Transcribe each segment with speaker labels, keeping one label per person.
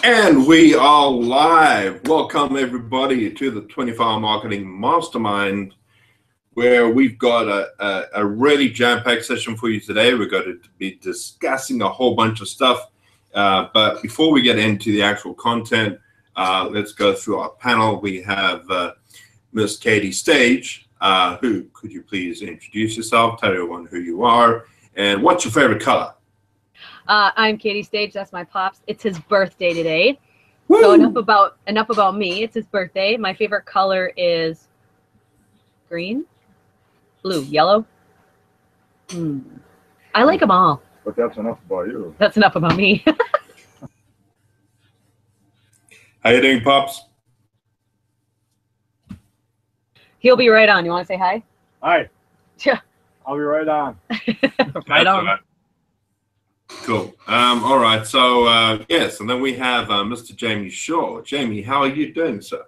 Speaker 1: And we are live. Welcome everybody to the 24-Hour Marketing Mastermind, where we've got a really jam-packed session for you today. We're going to be discussing a whole bunch of stuff. But before we get into the actual content, let's go through our panel. We have Miss Katie Stage. Who could you please introduce yourself, tell everyone who you are, and what's your favorite color?
Speaker 2: I'm Katie Stage. That's my pops. It's his birthday today.
Speaker 1: Woo!
Speaker 2: So enough about me. It's his birthday. My favorite color is green, blue, yellow. I like them all.
Speaker 3: But that's enough about you.
Speaker 2: That's enough about me.
Speaker 1: How you doing, Pops?
Speaker 2: He'll be right on. You want to say hi?
Speaker 3: Hi.
Speaker 2: Yeah.
Speaker 3: I'll be right on.
Speaker 2: Right on.
Speaker 1: Right. Cool. All right. So yes, and then we have Mr. Jamie Shaw. Jamie, how are you doing, sir?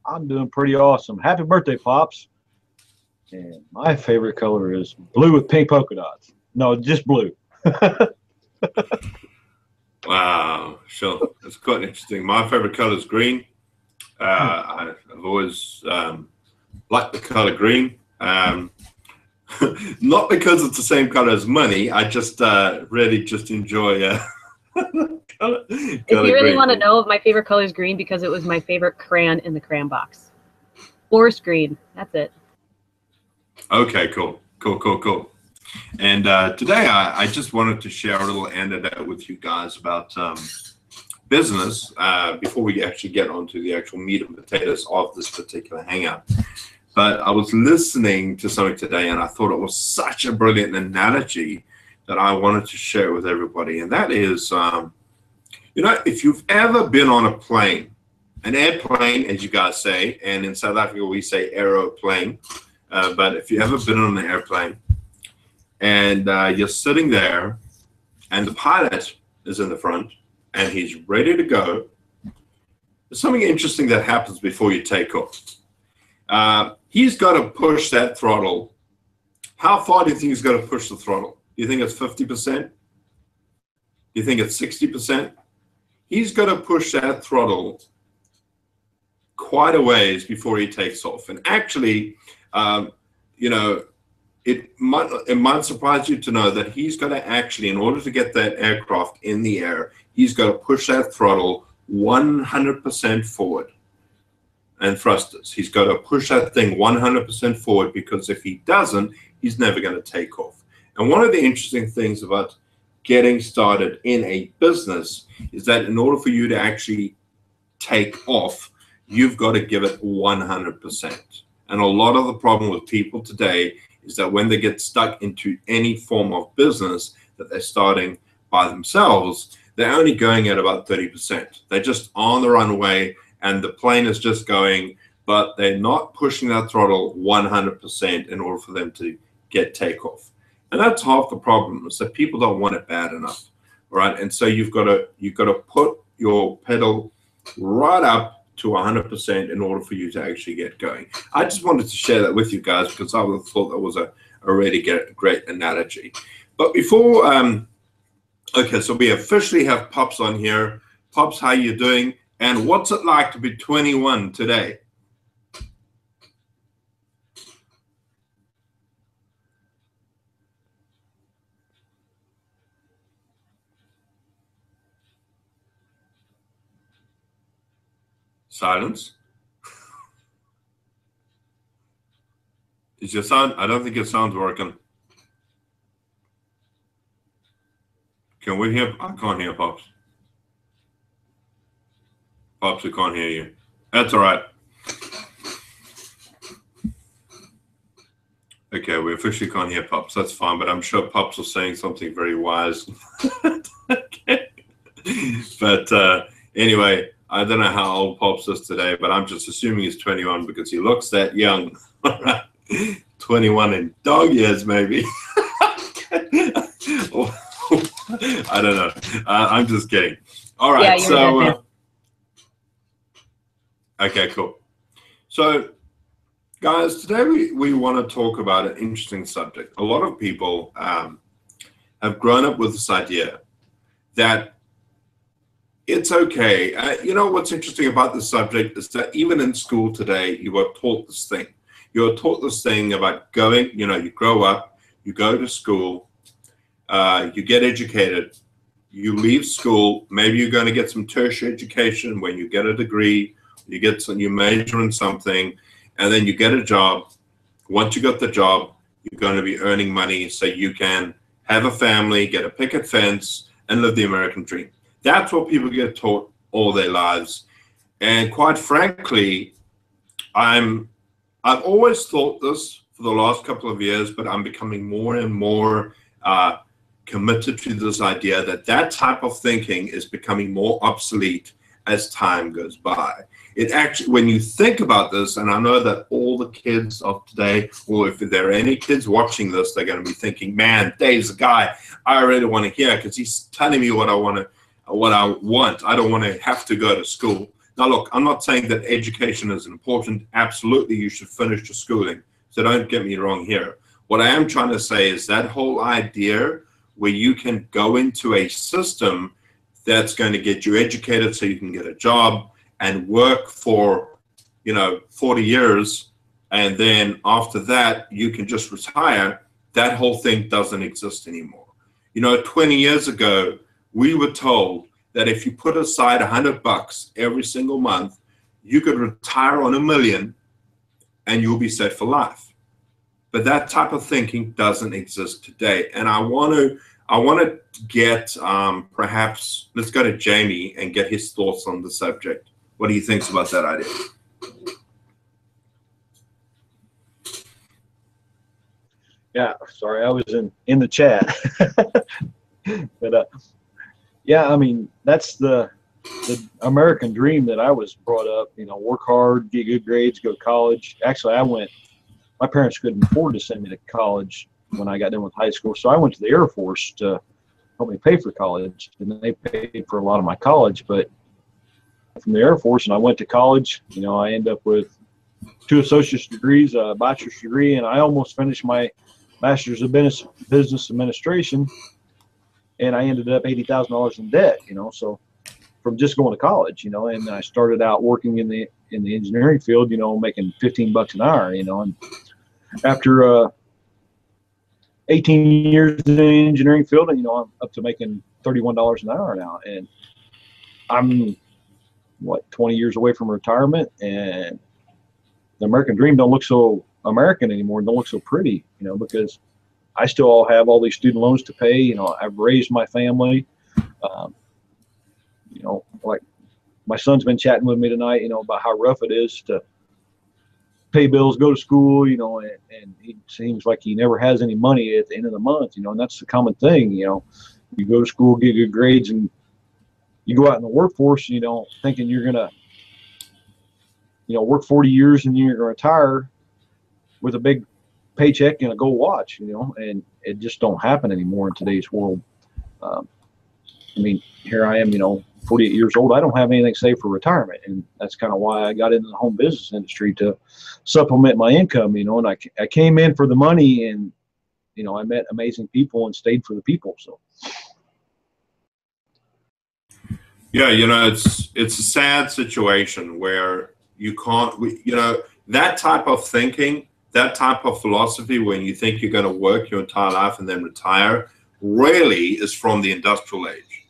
Speaker 3: I'm doing pretty awesome. Happy birthday, Pops. And my favorite color is blue with pink polka dots. No, just blue.
Speaker 1: Wow, sure. That's quite interesting. My favorite color is green. I've always liked the color green. Not because it's the same color as money. I just really just enjoy color
Speaker 2: If you really
Speaker 1: green.
Speaker 2: want to know, my favorite color is green because it was my favorite crayon in the crayon box. Forest green. That's it.
Speaker 1: Okay, cool. And today I just wanted to share a little anecdote with you guys about business before we actually get onto the actual meat and potatoes of this particular hangout. But I was listening to something today and I thought it was such a brilliant analogy that I wanted to share with everybody. And that is, you know, if you've ever been on a plane, an airplane, as you guys say, and in South Africa we say aeroplane, but if you've ever been on an airplane and you're sitting there and the pilot is in the front and he's ready to go, there's something interesting that happens before you take off. He's got to push that throttle. How far do you think he's got to push the throttle? Do you think it's 50%? Do you think it's 60%? He's got to push that throttle quite a ways before he takes off. And actually, you know, it might surprise you to know that he's got to actually, in order to get that aircraft in the air, he's got to push that throttle 100% forward. And thrusters. He's got to push that thing 100% forward, because if he doesn't, he's never going to take off. And one of the interesting things about getting started in a business is that in order for you to actually take off, you've got to give it 100%. And a lot of the problem with people today is that when they get stuck into any form of business that they're starting by themselves, they're only going at about 30%. They're just on the runway and the plane is just going, but they're not pushing that throttle 100% in order for them to get takeoff. And that's half the problem, is that people don't want it bad enough, right? And so you've got to put your pedal right up to 100% in order for you to actually get going. I just wanted to share that with you guys because I thought that was a really great analogy. But before, okay, so we officially have Pops on here. Pops, how you doing? And what's it like to be 21 today? Silence. Is your sound? I don't think your sound's working. Can we hear? I can't hear Pops. Pops, we can't hear you. That's all right. Okay, we officially can't hear Pops. That's fine, but I'm sure Pops was saying something very wise. Okay. But anyway, I don't know how old Pops is today, but I'm just assuming he's 21 because he looks that young. 21 in dog years, maybe. I don't know. I'm just kidding. All right,
Speaker 2: Yeah,
Speaker 1: so okay, cool. So guys, today we want to talk about an interesting subject. A lot of people have grown up with this idea that It's okay. You know what's interesting about this subject is that even in school today, you are taught this thing. You're taught this thing about going, you know, you grow up, you go to school, you get educated, you leave school, maybe you're going to get some tertiary education when you get a degree, you major in something, and then you get a job. Once you got the job, you're going to be earning money so you can have a family, get a picket fence, and live the American dream. That's what people get taught all their lives. And quite frankly, I've always thought this for the last couple of years, but I'm becoming more and more committed to this idea that that type of thinking is becoming more obsolete as time goes by. It actually, when you think about this, and I know that all the kids of today, or if there are any kids watching this, they're going to be thinking, man, Dave's a guy I really want to hear because he's telling me what I want. I don't want to have to go to school. Now, look, I'm not saying that education is important. Absolutely, you should finish your schooling. So don't get me wrong here. What I am trying to say is that whole idea where you can go into a system that's going to get you educated so you can get a job and work for, 40 years, and then after that, you can just retire. That whole thing doesn't exist anymore. 20 years ago, we were told that if you put aside $100 every single month, you could retire on $1 million and you'll be set for life. But that type of thinking doesn't exist today. And I want to get, perhaps, let's go to Jamie and get his thoughts on the subject. What do you think about that idea?
Speaker 3: Yeah, sorry, I was in the chat. But yeah, I mean, that's the American dream that I was brought up, work hard, get good grades, go to college. Actually, my parents couldn't afford to send me to college when I got done with high school, so I went to the Air Force to help me pay for college, and they paid for a lot of my college. But from the Air Force, and I went to college, I ended up with 2 associate's degrees, a bachelor's degree, and I almost finished my master's of business administration, and I ended up $80,000 in debt, so from just going to college, and I started out working in the engineering field, making $15 an hour, and after 18 years in the engineering field, and I'm up to making $31 an hour now, and I'm 20 years away from retirement, and the American dream don't look so American anymore, don't look so pretty, because I still have all these student loans to pay. I've raised my family. Like my son's been chatting with me tonight, about how rough it is to pay bills, go to school, and he seems like he never has any money at the end of the month, and that's the common thing. You go to school, get good grades, and you go out in the workforce, thinking you're going to, work 40 years and you're going to retire with a big paycheck and a gold watch, and it just don't happen anymore in today's world. Here I am, 48 years old. I don't have anything saved for retirement, and that's kind of why I got into the home business industry, to supplement my income, and I came in for the money, and I met amazing people and stayed for the people. So
Speaker 1: yeah, it's a sad situation where you can't, that type of thinking, that type of philosophy, when you think you're going to work your entire life and then retire, really is from the industrial age.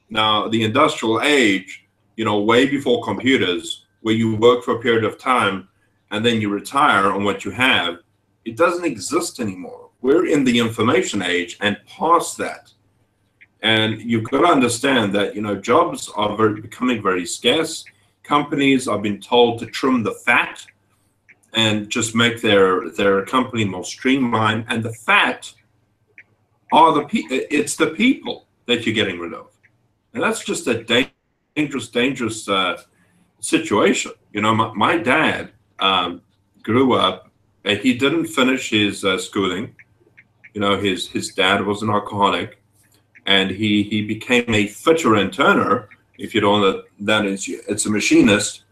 Speaker 1: Now, the industrial age, way before computers, where you work for a period of time and then you retire on what you have, it doesn't exist anymore. We're in the information age and past that. And you've got to understand that, jobs are becoming very scarce. Companies are being told to trim the fat and just make their company more streamlined. And the fat are it's the people that you're getting rid of. And that's just a dangerous situation. My dad grew up, and he didn't finish his schooling. His dad was an alcoholic, and he became a fitter and turner. If you don't know that it's a machinist.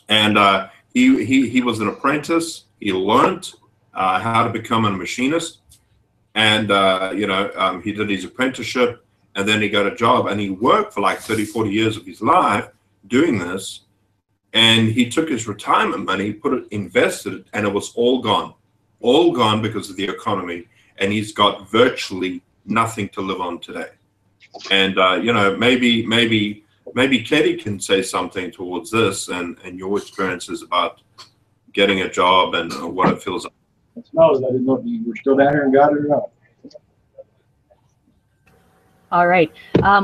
Speaker 1: And he was an apprentice. He learned how to become a machinist, and he did his apprenticeship. and then he got a job, and he worked for like 30, 40 years of his life doing this, and he took his retirement money, invested it, and it was all gone because of the economy, and he's got virtually nothing to live on today. And you know, maybe Katie can say something towards this and your experiences about getting a job and what it feels like.
Speaker 3: No, I didn't know if you were still down here and got it or not.
Speaker 2: All right.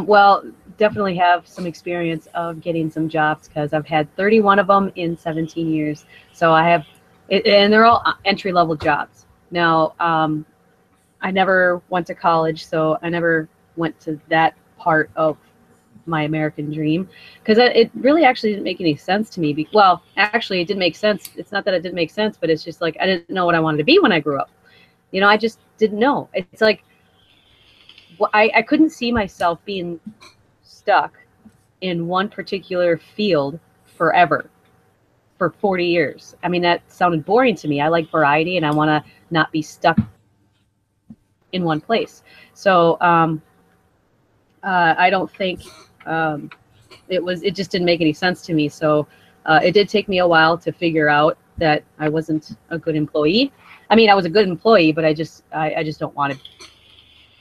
Speaker 2: Well, definitely have some experience of getting some jobs because I've had 31 of them in 17 years. So I have, and they're all entry-level jobs. Now, I never went to college, so I never went to that part of my American dream because it really actually didn't make any sense to me. Well, actually, it did make sense. It's not that it didn't make sense, but it's just like I didn't know what I wanted to be when I grew up. You know, I just didn't know. It's like I couldn't see myself being stuck in one particular field forever for 40 years. I mean, that sounded boring to me. I like variety, and I want to not be stuck in one place. So I don't think it just didn't make any sense to me. So it did take me a while to figure out that I wasn't a good employee. I mean, I was a good employee, but I just don't want to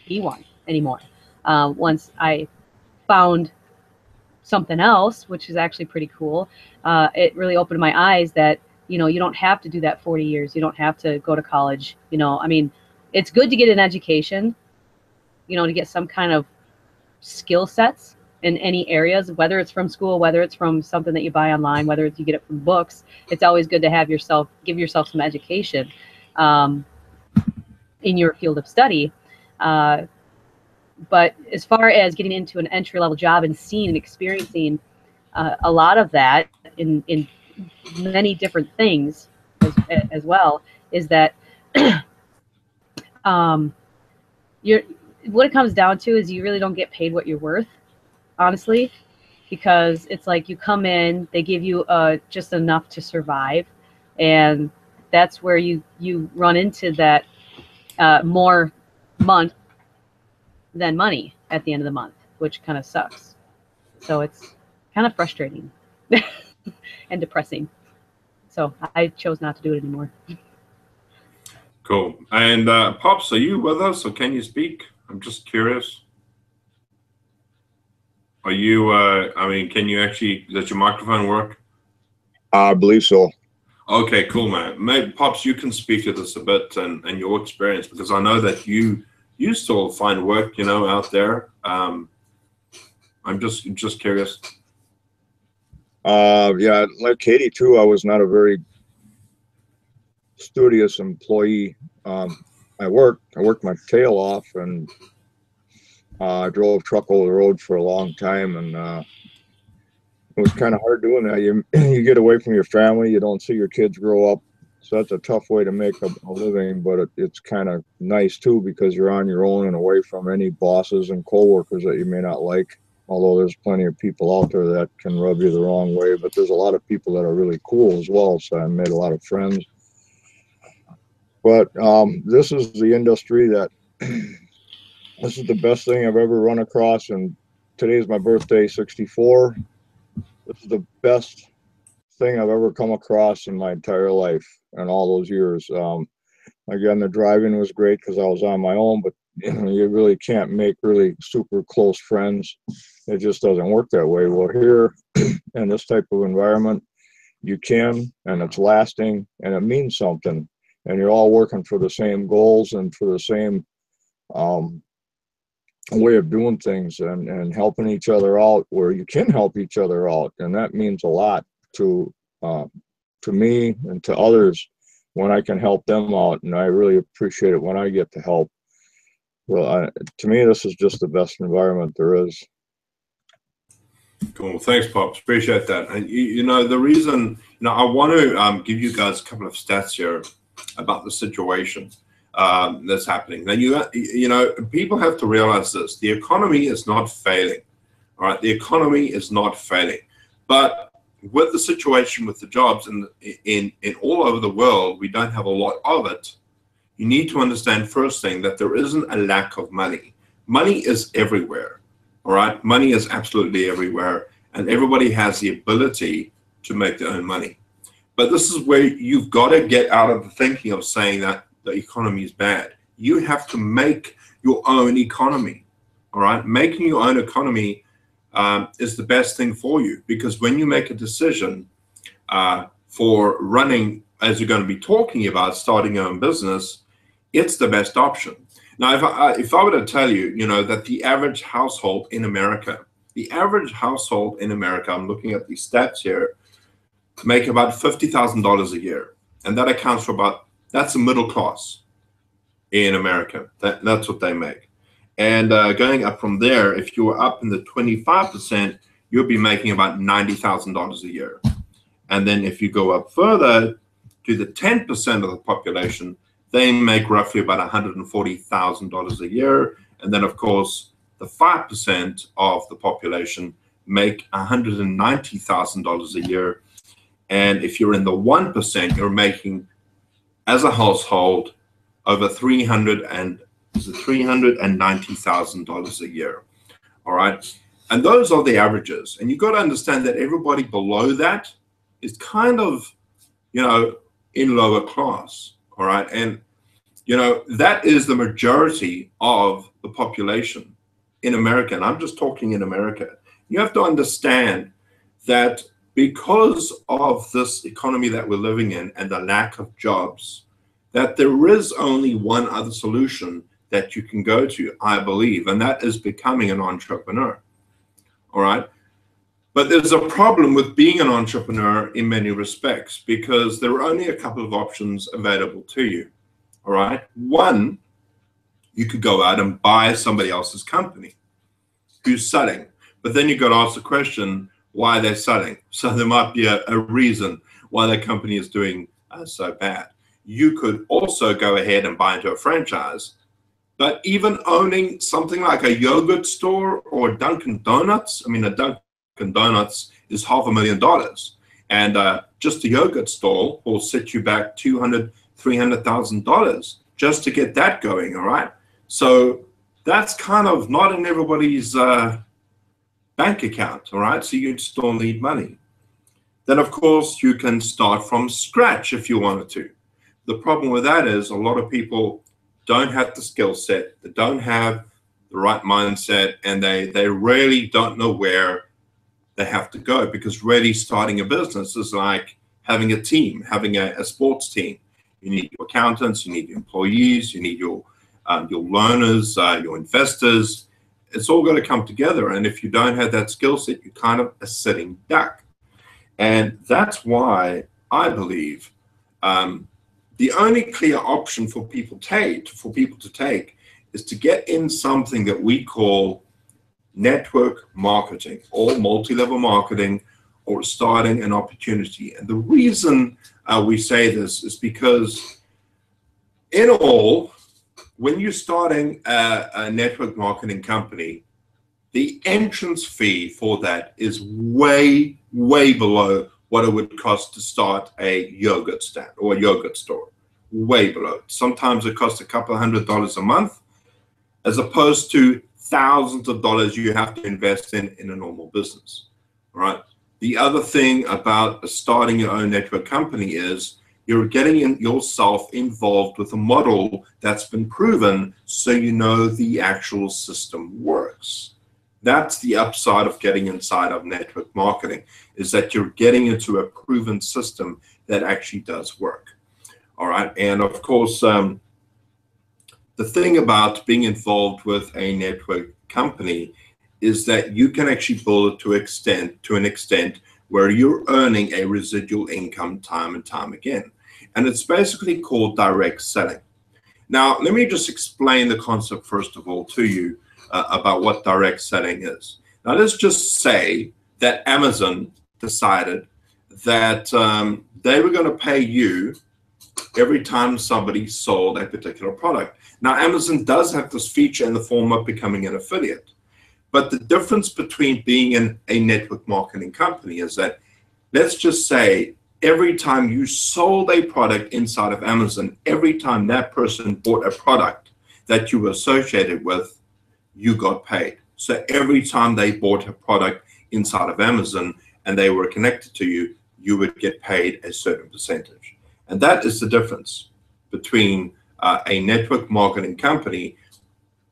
Speaker 2: be one anymore. Once I found something else, which is actually pretty cool, it really opened my eyes that, you know, you don't have to do that 40 years. You don't have to go to college. You know, I mean, it's good to get an education, you know, to get some kind of skill sets in any areas, whether it's from school, whether it's from something that you buy online, whether it's you get it from books. It's always good to have give yourself some education in your field of study. But as far as getting into an entry-level job and seeing and experiencing a lot of that in many different things as well, is that what it comes down to is you really don't get paid what you're worth, honestly, because it's like you come in, they give you just enough to survive, and that's where you run into that more month than money at the end of the month, which kind of sucks. So it's kind of frustrating and depressing. So I chose not to do it anymore.
Speaker 1: Cool. And Pops, are you with us, or can you speak? I'm just curious. Are you? I mean, can you actually? Does your microphone work?
Speaker 4: I believe so.
Speaker 1: Okay, cool, man. Maybe Pops, you can speak to this a bit and your experience, because I know that you still find work, you know, out there. I'm just curious.
Speaker 4: Yeah, like Katie too, I was not a very studious employee. I worked my tail off, and I drove a truck over the road for a long time, and it was kind of hard doing that. You get away from your family, you don't see your kids grow up, so that's a tough way to make a living. But it's kind of nice too, because you're on your own and away from any bosses and coworkers that you may not like. Although there's plenty of people out there that can rub you the wrong way, but there's a lot of people that are really cool as well. So I made a lot of friends. But this is the industry that this is the best thing I've ever run across. And today's my birthday, 64. This is the best thing I've ever come across in my entire life and all those years. Again, the driving was great because I was on my own, but you know, you really can't make really super close friends. It just doesn't work that way. Well, here in this type of environment, you can, and it's lasting, and it means something. And you're all working for the same goals and for the same way of doing things, and helping each other out where you can help each other out. And that means a lot to me and to others when I can help them out. And I really appreciate it when I get to help. Well, to me, this is just the best environment there is.
Speaker 1: Cool. Thanks, Pops. Appreciate that. And you know, the reason, you know, I want to give you guys a couple of stats here about the situation that's happening. Now, you know, people have to realize this: the economy is not failing. All right, the economy is not failing, but with the situation with the jobs in all over the world, we don't have a lot of it. You need to understand first thing that there isn't a lack of money. Money is everywhere. All right, money is absolutely everywhere, and everybody has the ability to make their own money. But this is where you've got to get out of the thinking of saying that the economy is bad. You have to make your own economy. All right, making your own economy is the best thing for you, because when you make a decision for running, as you're going to be talking about, starting your own business, it's the best option. Now, if I were to tell you, you know, that the average household in America, I'm looking at these stats here, make about $50,000 a year, and that accounts for that's a middle class in America. That's what they make. And going up from there, if you were up in the 25%, you'll be making about $90,000 a year. And then if you go up further to the 10% of the population, they make roughly about $140,000 a year. And then, of course, the 5% of the population make $190,000 a year. And if you're in the 1%, you're making, as a household, over $390,000 a year. All right. And those are the averages. And you've got to understand that everybody below that is kind of, you know, in lower class. All right. And, you know, that is the majority of the population in America. And I'm just talking in America. You have to understand that because of this economy that we're living in and the lack of jobs, that there is only one other solution that you can go to, I believe, and that is becoming an entrepreneur. All right. But there's a problem with being an entrepreneur in many respects, because there are only a couple of options available to you. All right. One, you could go out and buy somebody else's company who's selling, but then you've got to ask the question why they're selling. So there might be a reason why their company is doing so bad. You could also go ahead and buy into a franchise. But even owning something like a yogurt store or Dunkin' Donuts, I mean, a Dunkin' Donuts is $500,000. And just a yogurt stall will set you back $200,000, $300,000 just to get that going, all right? So that's kind of not in everybody's bank account, all right? So you still need money. Then, of course, you can start from scratch if you wanted to. The problem with that is a lot of people don't have the skill set, they don't have the right mindset, and they really don't know where they have to go, because really starting a business is like having a team, having a sports team. You need your accountants, you need your employees, you need your loaners, your investors. It's all going to come together, and if you don't have that skill set, you're kind of a sitting duck. And that's why I believe the only clear option for people to take is to get in something that we call network marketing or multi-level marketing, or starting an opportunity. And the reason we say this is because in all, when you're starting a network marketing company, the entrance fee for that is way, way below what it would cost to start a yogurt stand or a yogurt store. Way below. Sometimes it costs a couple $100 a month, as opposed to thousands of dollars you have to invest in a normal business. All right. The other thing about starting your own network company is you're getting yourself involved with a model that's been proven, so you know the actual system works. That's the upside of getting inside of network marketing, is that you're getting into a proven system that actually does work. All right. And of course, the thing about being involved with a network company is that you can actually build it to an extent where you're earning a residual income time and time again. And it's basically called direct selling. Now, let me just explain the concept, first of all, to you about what direct selling is. Now, let's just say that Amazon decided that they were going to pay you every time somebody sold a particular product. Now, Amazon does have this feature in the form of becoming an affiliate. But the difference between being in a network marketing company is that, let's just say, every time you sold a product inside of Amazon, every time that person bought a product that you were associated with, you got paid. So every time they bought a product inside of Amazon and they were connected to you, you would get paid a certain percentage. And that is the difference between a network marketing company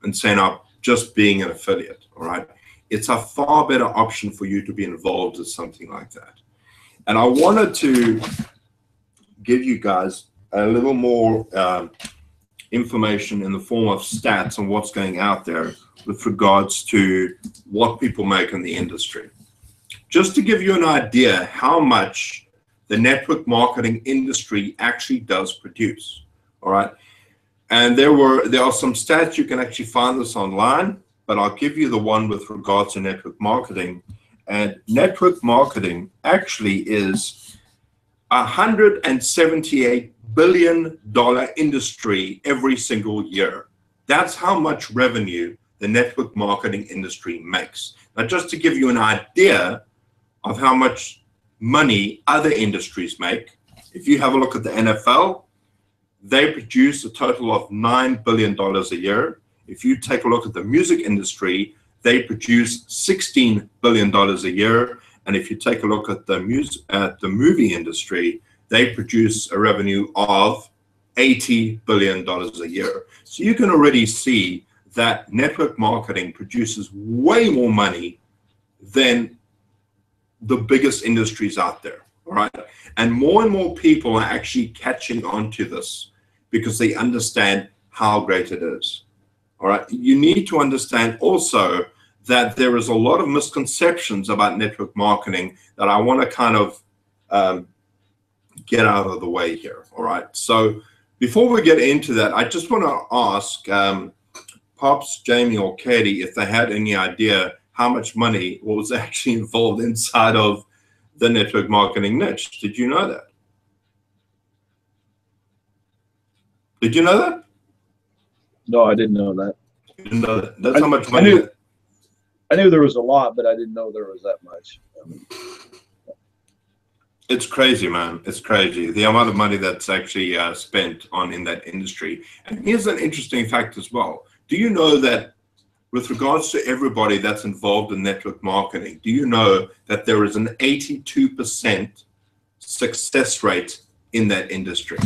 Speaker 1: and saying, just being an affiliate, all right? It's a far better option for you to be involved in something like that. And I wanted to give you guys a little more information in the form of stats on what's going out there with regards to what people make in the industry. Just to give you an idea how much the network marketing industry actually does produce, all right? And there are some stats, you can actually find this online, but I'll give you the one with regards to network marketing. And network marketing actually is $178 billion industry every single year. That's how much revenue the network marketing industry makes. Now, just to give you an idea of how much money other industries make, if you have a look at the NFL, they produce a total of $9 billion a year. If you take a look at the music industry, they produce $16 billion a year. And if you take a look at the movie industry, they produce a revenue of $80 billion a year. So you can already see that network marketing produces way more money than the biggest industries out there, all right? And more people are actually catching on to this because they understand how great it is, all right? You need to understand also that there is a lot of misconceptions about network marketing that I want to kind of get out of the way here, all right? So before we get into that, I just want to ask Pops, Jamie, or Katie if they had any idea how much money was actually involved inside of the network marketing niche. Did you know that? Did you know that?
Speaker 3: No, I didn't know that.
Speaker 1: You didn't know that. That's how much money.
Speaker 3: I knew there was a lot, but I didn't know there was that much.
Speaker 1: It's crazy, man. It's crazy. The amount of money that's actually spent in that industry. And here's an interesting fact as well. Do you know that with regards to everybody that's involved in network marketing, do you know that there is an 82% success rate in that industry?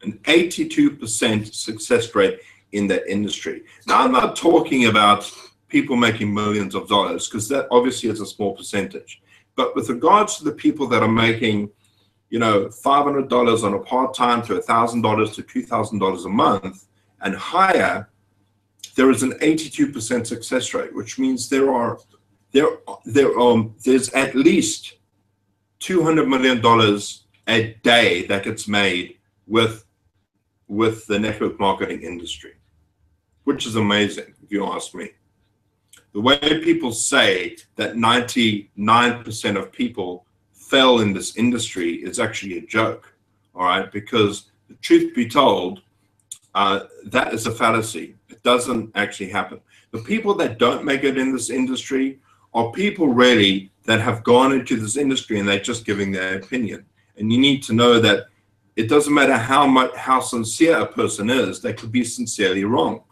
Speaker 1: An 82% success rate in that industry. Now, I'm not talking about people making millions of dollars, because that obviously is a small percentage. But with regards to the people that are making, you know, $500 on a part-time to $1,000 to $2,000 a month and higher, there is an 82% success rate, which means there's at least $200 million a day that gets made with the network marketing industry, which is amazing, if you ask me. The way people say that 99% of people fail in this industry is actually a joke, all right? Because the truth be told, that is a fallacy. It doesn't actually happen. The people that don't make it in this industry are people really that have gone into this industry and they're just giving their opinion. And you need to know that it doesn't matter how sincere a person is, they could be sincerely wrong.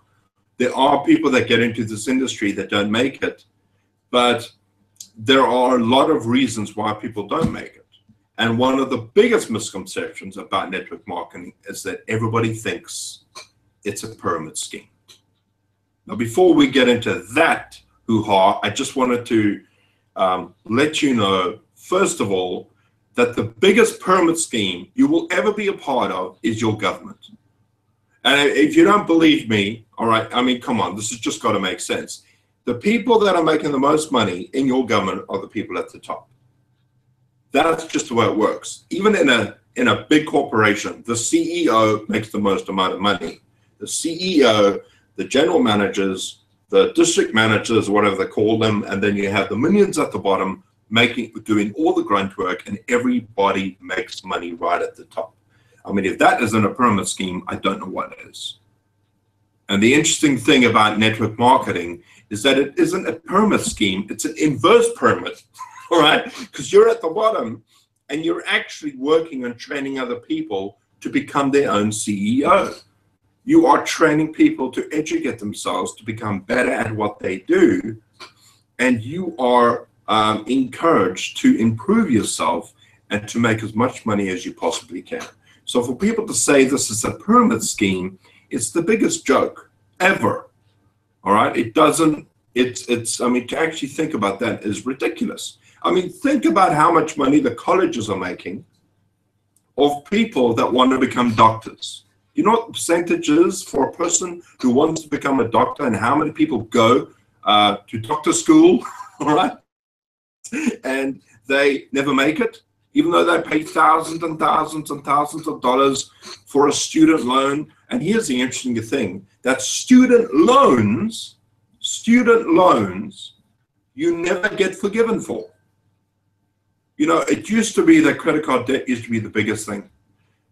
Speaker 1: There are people that get into this industry that don't make it, but there are a lot of reasons why people don't make it. And one of the biggest misconceptions about network marketing is that everybody thinks it's a pyramid scheme. Now, before we get into that hoo-ha, I just wanted to let you know, first of all, that the biggest pyramid scheme you will ever be a part of is your government. And if you don't believe me, all right, I mean, come on, this has just got to make sense. The people that are making the most money in your government are the people at the top. That's just the way it works. Even in a big corporation, the CEO makes the most amount of money. The CEO, the general managers, the district managers, whatever they call them, and then you have the minions at the bottom doing all the grunt work, and everybody makes money right at the top. I mean, if that isn't a pyramid scheme, I don't know what is. And the interesting thing about network marketing is that it isn't a pyramid scheme, it's an inverse pyramid, all right? Because you're at the bottom and you're actually working on training other people to become their own CEO. You are training people to educate themselves to become better at what they do, and you are encouraged to improve yourself and to make as much money as you possibly can. So for people to say this is a pyramid scheme, it's the biggest joke ever. All right, it doesn't. It's. I mean, to actually think about that is ridiculous. I mean, think about how much money the colleges are making of people that want to become doctors. You know what the percentage is for a person who wants to become a doctor, and how many people go to doctor school, all right, and they never make it, even though they pay thousands and thousands and thousands of dollars for a student loan. And here's the interesting thing, that student loans, you never get forgiven for. You know, it used to be that credit card debt used to be the biggest thing.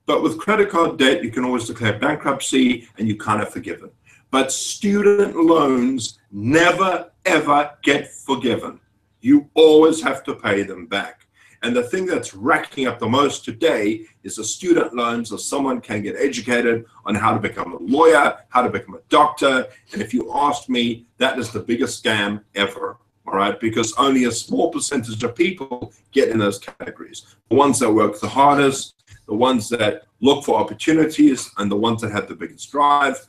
Speaker 1: But with credit card debt, you can always declare bankruptcy and you kind of forgiven. But student loans never, ever get forgiven. You always have to pay them back. And the thing that's racking up the most today is the student loans, so someone can get educated on how to become a lawyer, how to become a doctor. And if you ask me, that is the biggest scam ever. All right, because only a small percentage of people get in those categories. The ones that work the hardest, the ones that look for opportunities, and the ones that have the biggest drive.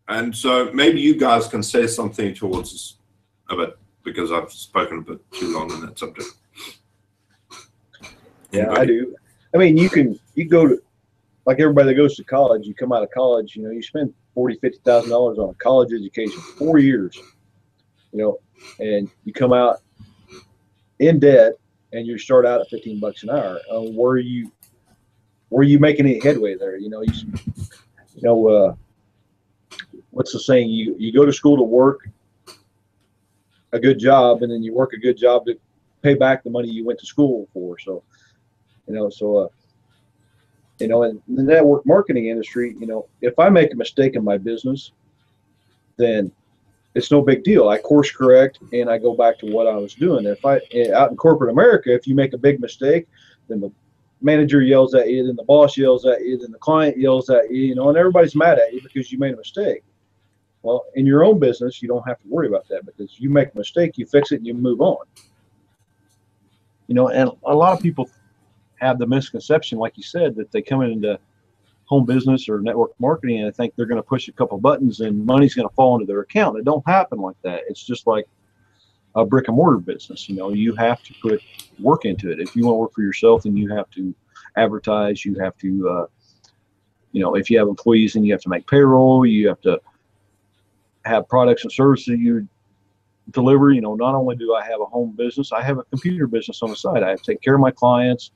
Speaker 1: And so maybe you guys can say something towards this a bit, because I've spoken a bit too long on that subject.
Speaker 3: Yeah, I do. I mean, you go to, like everybody that goes to college, you come out of college, you know, you spend $40,000, $50,000 on a college education, 4 years, you know, and you come out in debt and you start out at $15 an hour. Were you making any headway there? You know, what's the saying? You go to school to work a good job, and then you work a good job to pay back the money you went to school for. So, you know, in the network marketing industry, you know, if I make a mistake in my business, then it's no big deal. I course correct and I go back to what I was doing. Out in corporate America, if you make a big mistake, then the manager yells at you, then the boss yells at you, then the client yells at you, you know, and everybody's mad at you because you made a mistake. Well, in your own business, you don't have to worry about that, because you make a mistake, you fix it, and you move on. You know, and a lot of people have the misconception, like you said, that they come into home business or network marketing and I think they're going to push a couple buttons and money's going to fall into their account. It don't happen like that. It's just like a brick and mortar business. You know, you have to put work into it. If you want to work for yourself, then you have to advertise. You have to, you know, if you have employees, then you have to make payroll. You have to have products and services you deliver. You know, not only do I have a home business, I have a computer business on the side. I have to take care of my clients.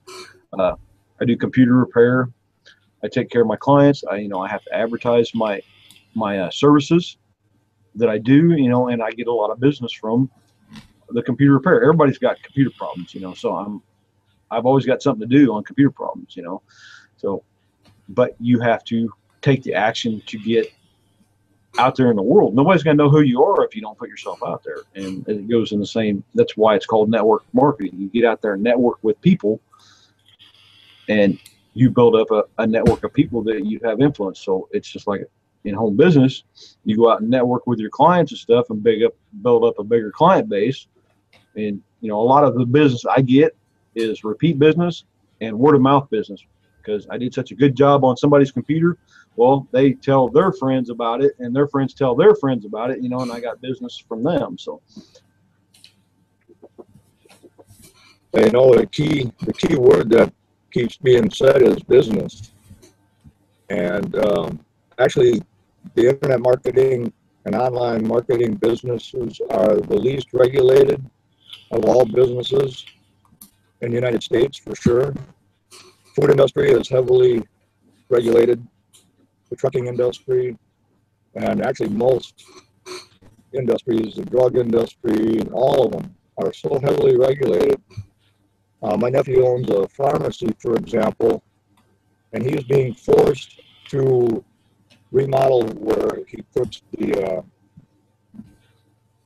Speaker 3: I do computer repair. I take care of my clients. I have to advertise my services that I do, you know, and I get a lot of business from the computer repair. Everybody's got computer problems, you know, so I've always got something to do on computer problems, you know. So, but you have to take the action to get out there in the world. Nobody's going to know who you are if you don't put yourself out there. And it goes in the same, that's why it's called network marketing. You get out there and network with people, and you build up a network of people that you have influence. So it's just like in home business, you go out and network with your clients and stuff and build up a bigger client base. And, you know, a lot of the business I get is repeat business and word of mouth business, because I did such a good job on somebody's computer. Well, they tell their friends about it and their friends tell their friends about it, you know, and I got business from them. So,
Speaker 4: you know, the key word that keeps being said is business. And actually, the internet marketing and online marketing businesses are the least regulated of all businesses in the United States, for sure. Food industry is heavily regulated, the trucking industry, and actually most industries, the drug industry, and all of them are so heavily regulated. My nephew owns a pharmacy, for example, and he's being forced to remodel where he puts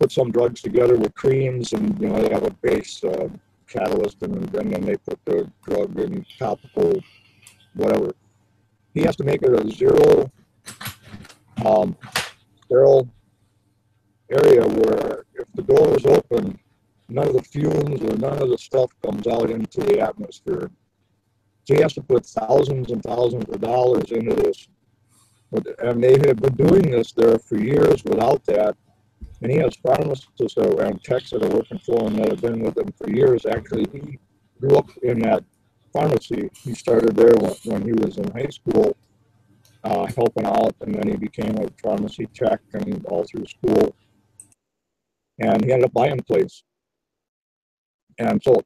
Speaker 4: some drugs together with creams, and you know they have a base catalyst, and then they put the drug in topical, whatever. He has to make it a zero sterile area where if the door is open, none of the fumes or none of the stuff comes out into the atmosphere. So he has to put thousands and thousands of dollars into this. And they have been doing this there for years without that. And he has pharmacists and techs that are working for him that have been with him for years. Actually, he grew up in that pharmacy. He started there when he was in high school, helping out, and then he became a pharmacy tech and all through school. And he ended up buying the place. And so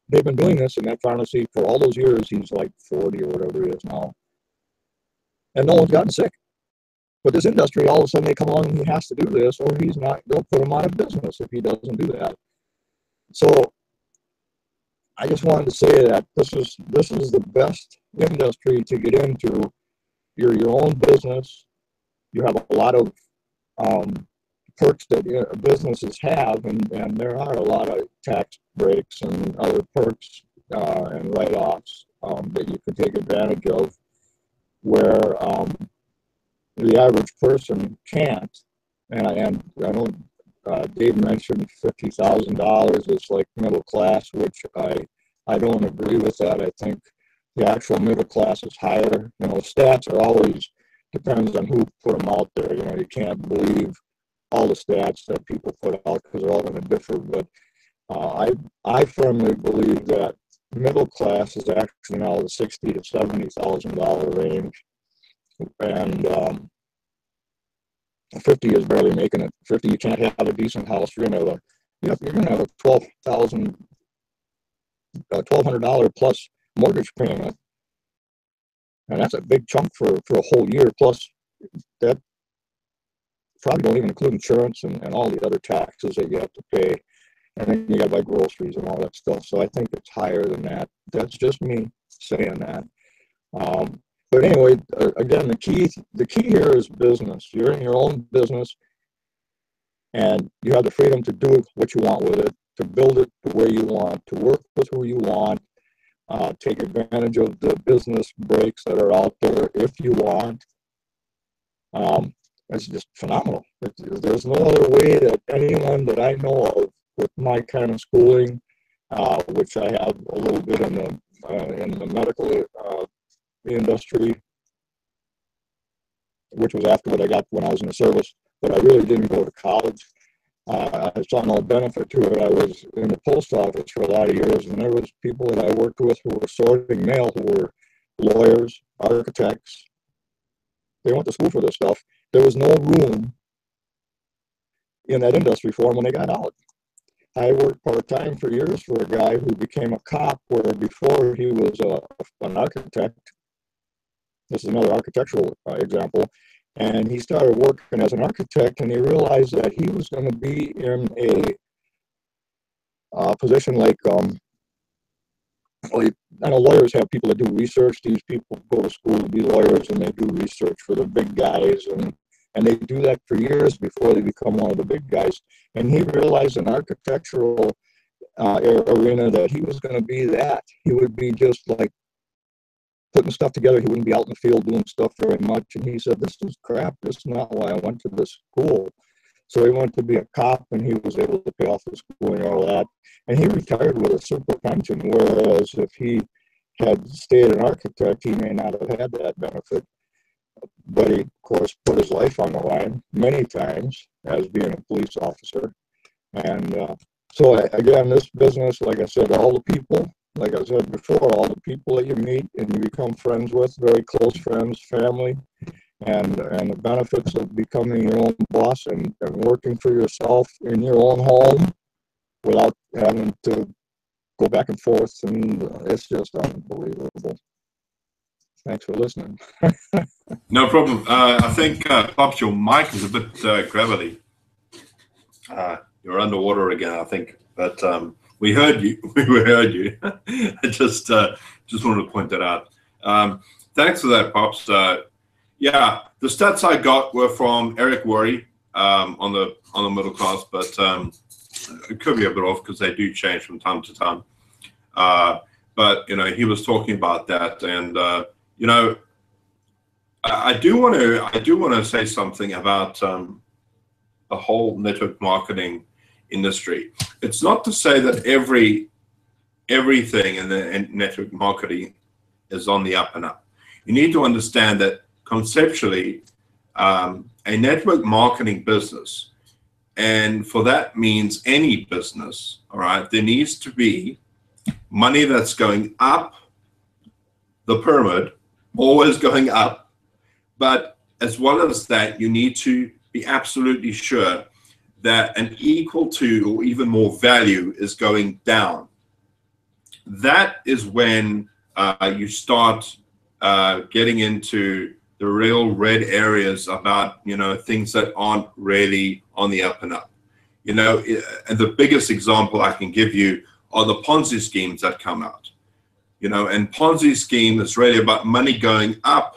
Speaker 4: they've been doing this in that pharmacy for all those years. He's like 40 or whatever he is now. And no one's gotten sick. But this industry, all of a sudden they come along and he has to do this, or he's not, they'll put him out of business if he doesn't do that. So I just wanted to say that this is the best industry to get into. You're your own business. You have a lot of perks that businesses have, and there are a lot of tax breaks and other perks and write-offs that you can take advantage of, where the average person can't. And I know Dave mentioned $50,000 is like middle class, which I don't agree with that. I think the actual middle class is higher. You know, stats are always depends on who put them out there. You know, you can't believe all the stats that people put out because they're all going to differ. But I firmly believe that middle class is actually now the $60,000 to $70,000 range, and 50 is barely making it. 50, you can't have a decent house. You're gonna have a $1,200 plus mortgage payment, and that's a big chunk for a whole year. Plus, that probably don't even include insurance and all the other taxes that you have to pay, and then you got to buy groceries and all that stuff. So I think it's higher than that. That's just me saying that. But anyway, again, the key here is business. You're in your own business, and you have the freedom to do what you want with it, to build it the way you want, to work with who you want, take advantage of the business breaks that are out there if you want. It's just phenomenal. There's no other way that anyone that I know of with my kind of schooling, which I have a little bit in the medical industry, which was after what I got when I was in the service, but I really didn't go to college. I saw no benefit to it. I was in the post office for a lot of years, and there was people that I worked with who were sorting mail, who were lawyers, architects. They went to school for this stuff. There was no room in that industry for them when they got out. I worked part-time for years for a guy who became a cop, where before he was an architect. This is another architectural example. And he started working as an architect, and he realized that he was going to be in a position like, I know lawyers have people that do research. These people go to school to be lawyers, and they do research for the big guys, and they do that for years before they become one of the big guys. And he realized in architectural arena that he was going to be that. He would be just like putting stuff together. He wouldn't be out in the field doing stuff very much. And he said, this is crap. This is not why I went to this school. So he went to be a cop, and he was able to pay off the school and all that. And he retired with a super pension, whereas if he had stayed an architect, he may not have had that benefit. But he, of course, put his life on the line many times as being a police officer. And so, again, this business, like I said, all the people, like I said before, all the people that you meet and you become friends with, very close friends, family, and the benefits of becoming your own boss and working for yourself in your own home without having to go back and forth, and it's just unbelievable. Thanks for listening.
Speaker 1: No problem. I think, Pops, your mic is a bit gravelly. You're underwater again, I think, but we heard you. We heard you. I just wanted to point that out. Thanks for that, Pops. Yeah, the stats I got were from Eric Worre on the middle class, but it could be a bit off because they do change from time to time. But he was talking about that, and I do want to say something about the whole network marketing industry. It's not to say that everything in the network marketing is on the up and up. You need to understand that conceptually, a network marketing business, and for that means any business, all right, there needs to be money that's going up the pyramid, always going up, but as well as that, you need to be absolutely sure that an equal to or even more value is going down. That is when you start getting into the real red areas about, you know, things that aren't really on the up and up. You know, and the biggest example I can give you are the Ponzi schemes that come out. You know, and Ponzi scheme is really about money going up,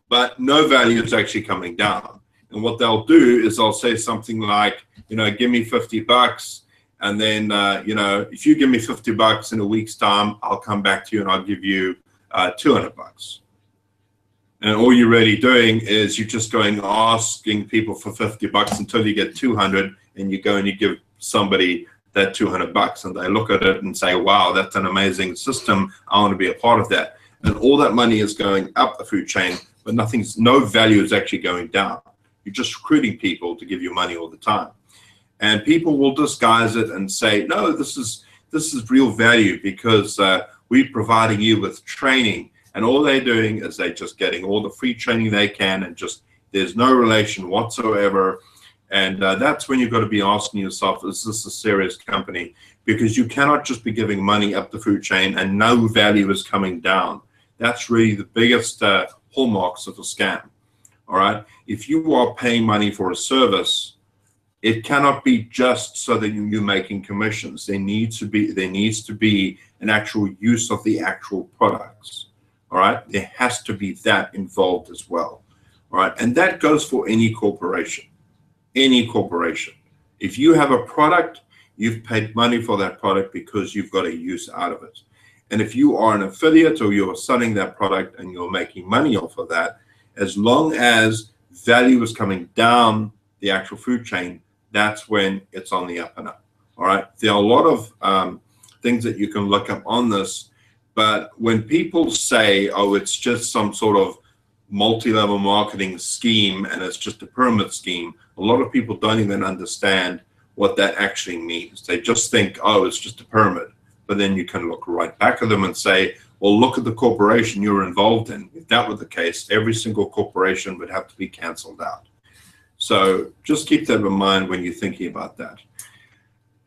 Speaker 1: but no value is actually coming down. And what they'll do is they'll say something like, you know, give me $50, and then, you know, if you give me $50 in a week's time, I'll come back to you and I'll give you $200. And all you're really doing is you're just going asking people for $50 until you get 200, and you go and you give somebody that $200, and they look at it and say, wow, that's an amazing system. I want to be a part of that. And all that money is going up the food chain, but no value is actually going down. You're just recruiting people to give you money all the time. And people will disguise it and say, no, this is real value because we're providing you with training. And all they're doing is they're just getting all the free training they can, and just there's no relation whatsoever. And that's when you've got to be asking yourself, is this a serious company? Because you cannot just be giving money up the food chain and no value is coming down. That's really the biggest hallmarks of a scam. All right. If you are paying money for a service, it cannot be just so that you're making commissions. There needs to be an actual use of the actual products. All right. There has to be that involved as well. All right. And that goes for any corporation. Any corporation. If you have a product, you've paid money for that product because you've got a use out of it. And if you are an affiliate or you're selling that product and you're making money off of that, as long as value is coming down the actual food chain, that's when it's on the up and up. All right. There are a lot of things that you can look up on this, but when people say, oh, it's just some sort of multi-level marketing scheme and it's just a pyramid scheme, a lot of people don't even understand what that actually means. They just think, oh, it's just a pyramid. But then you can look right back at them and say, well, look at the corporation you're involved in. If that were the case, every single corporation would have to be canceled out. So just keep that in mind when you're thinking about that.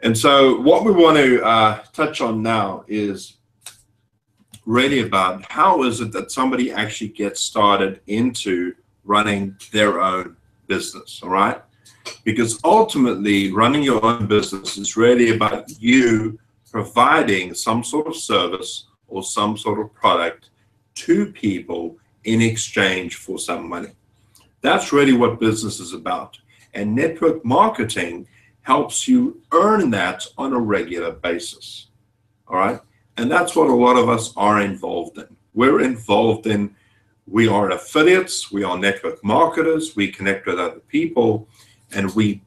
Speaker 1: And so what we want to touch on now is really about how is it that somebody actually gets started into running their own business, all right? Because ultimately, running your own business is really about you providing some sort of service or some sort of product to people in exchange for some money. That's really what business is about. And network marketing helps you earn that on a regular basis, all right? And that's what a lot of us are involved in. We are affiliates, we are network marketers, we connect with other people, and we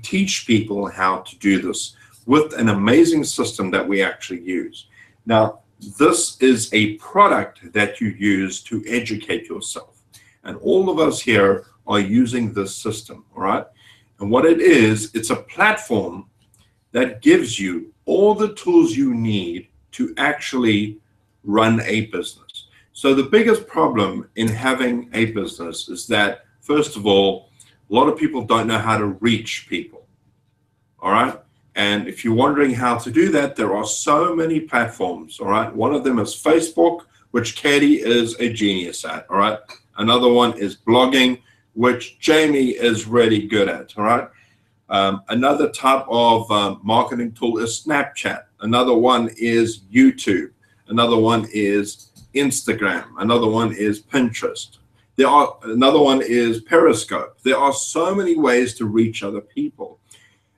Speaker 1: teach people how to do this with an amazing system that we actually use. Now, this is a product that you use to educate yourself. And all of us here are using this system, all right? And what it is, it's a platform that gives you all the tools you need to actually run a business. So the biggest problem in having a business is that, first of all, a lot of people don't know how to reach people, all right? And if you're wondering how to do that, there are so many platforms, all right? One of them is Facebook, which Katie is a genius at, all right? Another one is blogging, which Jamie is really good at, all right? Another type of marketing tool is Snapchat. Another one is YouTube. Another one is Instagram. Another one is Pinterest. Another one is Periscope. There are so many ways to reach other people.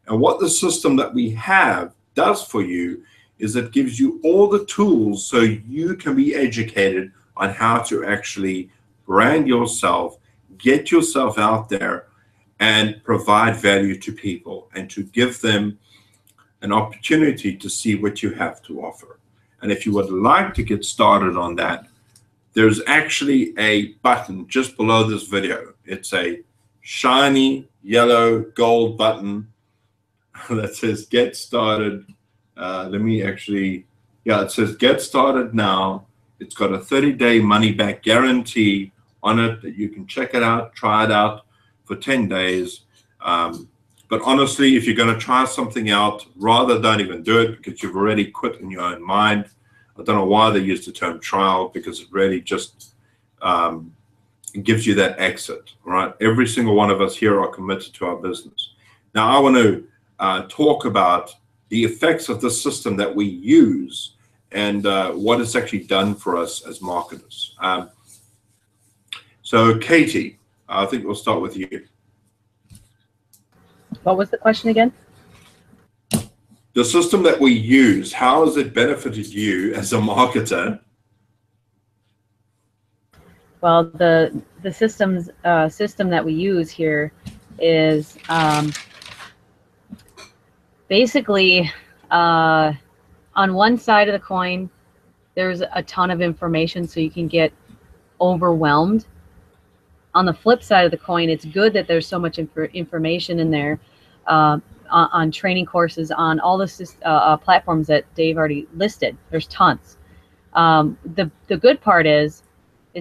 Speaker 1: And what the system that we have does for you is it gives you all the tools so you can be educated on how to actually brand yourself, get yourself out there, and provide value to people and to give them an opportunity to see what you have to offer. And if you would like to get started on that, there's actually a button just below this video. It's a shiny yellow gold button that says get started. It says get started now. It's got a 30-day money back guarantee on it that you can check it out, try it out for 10 days. But honestly, if you're going to try something out, rather don't even do it, because you've already quit in your own mind. I don't know why they use the term trial, because it really just gives you that exit, right? Every single one of us here are committed to our business. Now, I want to talk about the effects of the system that we use and what it's actually done for us as marketers. So, Katie, I think we'll start with you.
Speaker 2: What was the question again?
Speaker 1: The system that we use, how has it benefited you as a marketer?
Speaker 2: Well, the system that we use here is basically on one side of the coin, there's a ton of information, so you can get overwhelmed. On the flip side of the coin, it's good that there's so much information in there on training courses, on all the platforms that Dave already listed. There's tons. The good part is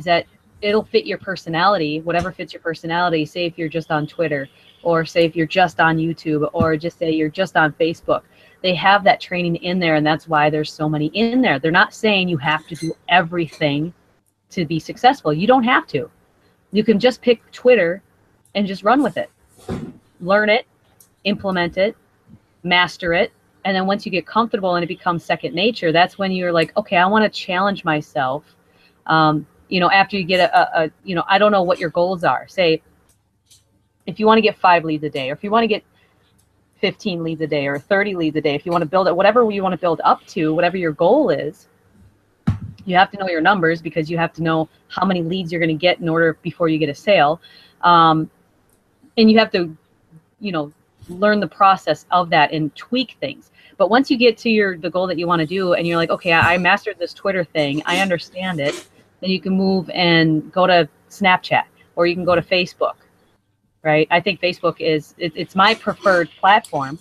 Speaker 2: that it'll fit your personality, whatever fits your personality. Say if you're just on Twitter, or say if you're just on YouTube, or just say you're just on Facebook. They have that training in there, and that's why there's so many in there. They're not saying you have to do everything to be successful. You don't have to. You can just pick Twitter and just run with it. Learn it, implement it, master it, and then once you get comfortable and it becomes second nature, that's when you're like, okay, I want to challenge myself. After you get I don't know what your goals are. Say, if you want to get 5 leads a day, or if you want to get 15 leads a day, or 30 leads a day, if you want to build it, whatever you want to build up to, whatever your goal is, you have to know your numbers, because you have to know how many leads you're going to get in order before you get a sale. And you have to, learn the process of that and tweak things. But once you get to the goal that you want to do, and you're like, okay, I mastered this Twitter thing, I understand it, then you can move and go to Snapchat, or you can go to Facebook, right? I think Facebook it's my preferred platform.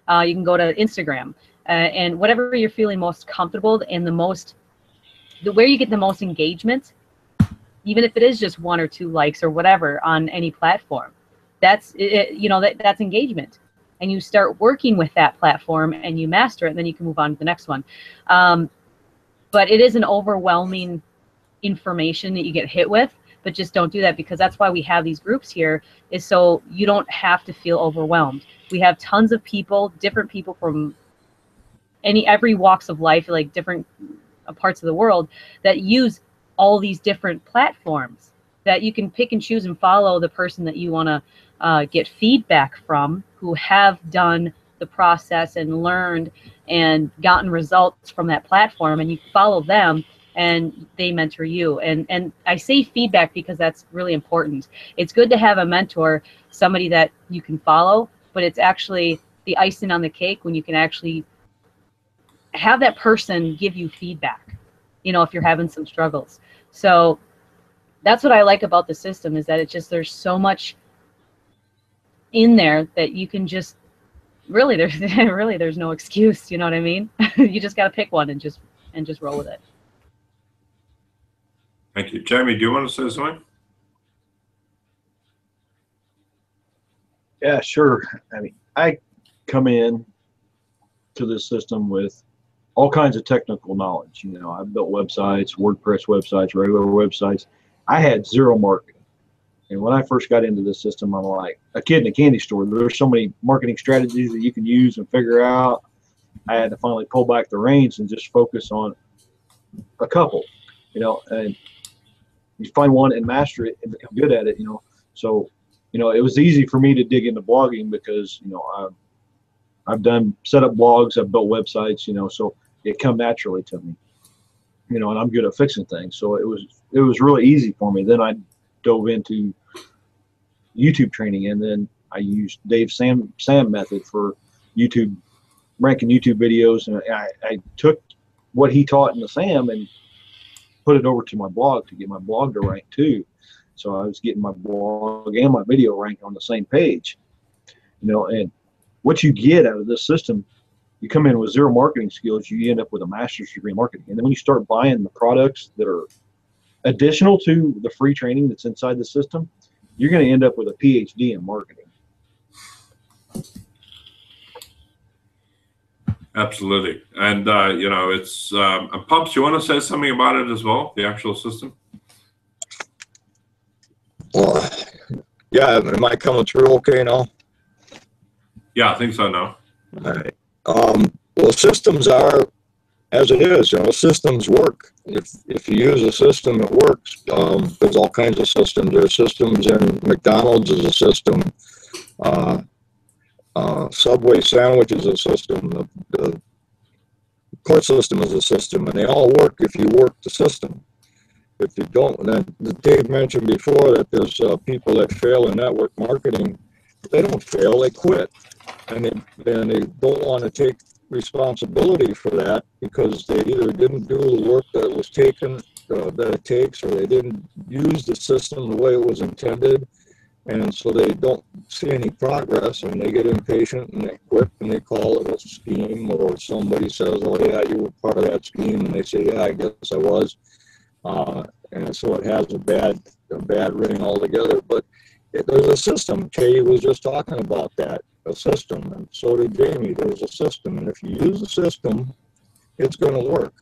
Speaker 2: You can go to Instagram, and whatever you're feeling most comfortable and where you get the most engagement, even if it is just 1 or 2 likes or whatever on any platform, that's that's engagement. And you start working with that platform and you master it, and then you can move on to the next one. But it is an overwhelming information that you get hit with, but just don't do that, because that's why we have these groups here, is so you don't have to feel overwhelmed. We have tons of people, different people from every walks of life, like different parts of the world, that use all these different platforms, that you can pick and choose and follow the person that you want to get feedback from, who have done the process and learned and gotten results from that platform, and you follow them and they mentor you. And I say feedback because that's really important. It's good to have a mentor, somebody that you can follow, but it's actually the icing on the cake when you can actually have that person give you feedback, if you're having some struggles. So that's what I like about the system, is that there's so much in there that you can just there's no excuse. You know what I mean? You just got to pick one and just roll with it.
Speaker 1: Thank you. Jeremy, do you want to say something?
Speaker 3: Yeah, sure. I mean, I come in to this system with all kinds of technical knowledge. I've built websites, WordPress websites, regular websites. I had zero marketing. And when I first got into this system, I'm like a kid in a candy store. There's so many marketing strategies that you can use and figure out. I had to finally pull back the reins and just focus on a couple, and you find one and master it and become good at it, So, it was easy for me to dig into blogging because, I've set up blogs, I've built websites, so it come naturally to me. you know, and I'm good at fixing things. So it was really easy for me. Then I dove into YouTube training, and then I used Dave Sam method for YouTube, ranking YouTube videos, and I took what he taught in the SAM and put it over to my blog to get my blog to rank too. So I was getting my blog and my video ranked on the same page, you know. And what you get out of this system, you come in with zero marketing skills, you end up with a master's degree in marketing. And then when you start buying the products that are additional to the free training that's inside the system, you're going to end up with a PhD in marketing.
Speaker 1: Absolutely. And, you know, it's, Pops, you want to say something about it as well, the actual system?
Speaker 4: Well, yeah, am I coming through okay now?
Speaker 1: Yeah, I think so now.
Speaker 4: All right. Well, systems are as it is. You know, systems work. If you use a system, it works. There's all kinds of systems. There's systems in McDonald's is a system. Subway sandwich is a system. The court system is a system, and they all work if you work the system. If you don't, then Dave mentioned before that there's people that fail in network marketing. They don't fail, they quit. And they don't want to take responsibility for that because they either didn't do the work that was taken, that it takes, or they didn't use the system the way it was intended. And so they don't see any progress, and they get impatient and they quit, and they call it a scheme, or somebody says, oh yeah, you were part of that scheme, and they say, yeah, I guess I was. And so it has a bad ring altogether. But there's a system. Kay was just talking about that, a system, and so did Jamie. There's a system, and if you use the system, it's going to work.